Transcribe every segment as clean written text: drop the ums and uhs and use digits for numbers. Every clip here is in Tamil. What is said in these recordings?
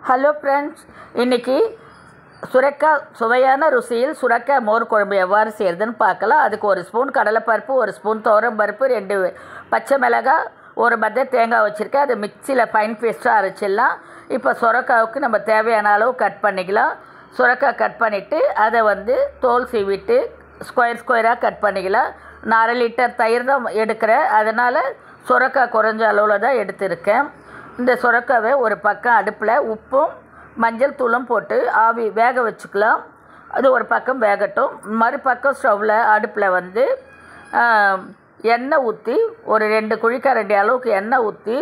ஹலோ ஃப்ரெண்ட்ஸ், இன்றைக்கி சுரைக்காய் சுவையான ருசியில் சுரைக்காய் மோர் குழம்பு எவ்வாறு செய்கிறதுன்னு பார்க்கலாம். அதுக்கு 1 ஸ்பூன் கடலைப்பருப்பு, 1 ஸ்பூன் துவரம்பருப்பு, 2 பச்சை மிளகாய், ஒரு பத்தை தேங்காய் வச்சுருக்கேன். அது மிக்சியில் ஃபைன் பேஸ்ட்டாக அரைச்சிடலாம். இப்போ சுரைக்காவுக்கு நம்ம தேவையான அளவு கட் பண்ணிக்கலாம். சுரைக்காய் கட் பண்ணிவிட்டு அதை தோல் சீவிட்டு ஸ்கொயராக கட் பண்ணிக்கலாம். நான் 1/2 லிட்டர் தயிர் தான் எடுக்கிறேன், அதனால் சுரைக்காய் குறைஞ்ச அளவில் தான் எடுத்திருக்கேன். இந்த சுரைக்காவை ஒரு பக்கம் அடுப்பில் உப்பும் மஞ்சள் தூளும் போட்டு ஆவி வேக வச்சுக்கலாம். அது ஒரு பக்கம் வேகட்டும். மறுபக்கம் ஸ்டவ்வில் அடுப்பில் எண்ணெய் ஊற்றி ஒரு 2 குழிக்கரண்டி அளவுக்கு எண்ணெய் ஊற்றி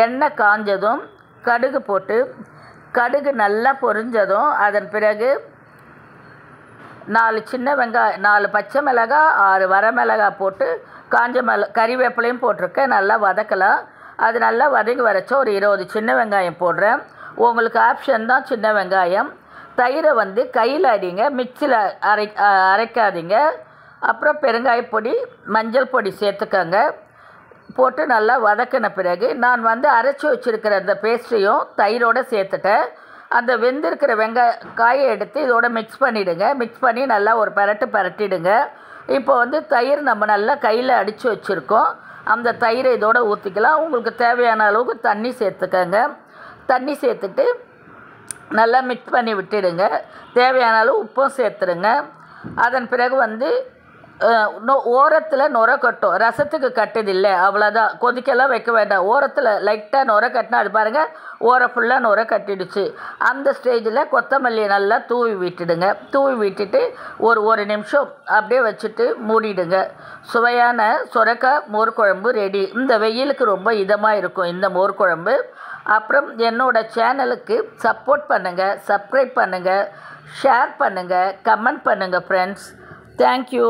எண்ணெய் காஞ்சதும் கடுகு போட்டு கடுகு நல்லா பொரிஞ்சதும் அதன் பிறகு 4 சின்ன வெங்காயம், 4 பச்சை மிளகாய், 6 வரமிளகாய் போட்டு காஞ்ச கறிவேப்பிலையும் போட்டிருக்கேன். நல்லா வதக்கலாம். அது நல்லா வதங்கி வரைச்சா ஒரு 20 சின்ன வெங்காயம் போடுறேன். உங்களுக்கு ஆப்ஷன் தான் சின்ன வெங்காயம். தயிரை கையில் அடிங்க, மிக்சியில் அரைக்காதீங்க. அப்புறம் பெருங்காயப்பொடி, மஞ்சள் பொடி சேர்த்துக்கங்க. போட்டு நல்லா வதக்கின பிறகு நான் அரைச்சி வச்சுருக்கிற அந்த பேஸ்ட்டையும் தயிரோடு சேர்த்துட்டேன். அந்த வெந்திருக்கிற காயை எடுத்து இதோட மிக்ஸ் பண்ணிவிடுங்க. மிக்ஸ் பண்ணி நல்லா ஒரு பரட்டிடுங்க. இப்போ தயிர் நம்ம நல்லா கையில் அடித்து வச்சுருக்கோம். அந்த தயிரை இதோடு ஊற்றிக்கலாம். உங்களுக்கு தேவையான அளவுக்கு தண்ணி சேர்த்துக்கங்க. தண்ணி சேர்த்துட்டு நல்லா மிக்ஸ் பண்ணி விட்டுடுங்க. தேவையான அளவு உப்பும் சேர்த்துருங்க. அதன் பிறகு ஓரத்தில் நுர கட்டும். ரசத்துக்கு கட்டுதில்லை, அவ்வளோதான். கொதிக்கெல்லாம் வைக்க வேண்டாம். ஓரத்தில் லைட்டாக நுர கட்டினா அது பாருங்கள், ஓரம் ஃபுல்லாக நுர கட்டிடுச்சு. அந்த ஸ்டேஜில் கொத்தமல்லியை நல்லா தூவி விட்டுடுங்க. தூவி விட்டுட்டு ஒரு நிமிஷம் அப்படியே வச்சுட்டு மூடிடுங்க. சுவையான சுரைக்காய் மோர் குழம்பு ரெடி. இந்த வெயிலுக்கு ரொம்ப இதமாக இருக்கும் இந்த மோர் குழம்பு. அப்புறம் என்னோடய சேனலுக்கு சப்போர்ட் பண்ணுங்கள், சப்ஸ்கிரைப் பண்ணுங்கள், ஷேர் பண்ணுங்கள், கமெண்ட் பண்ணுங்கள் ஃப்ரெண்ட்ஸ். தேங்க்யூ.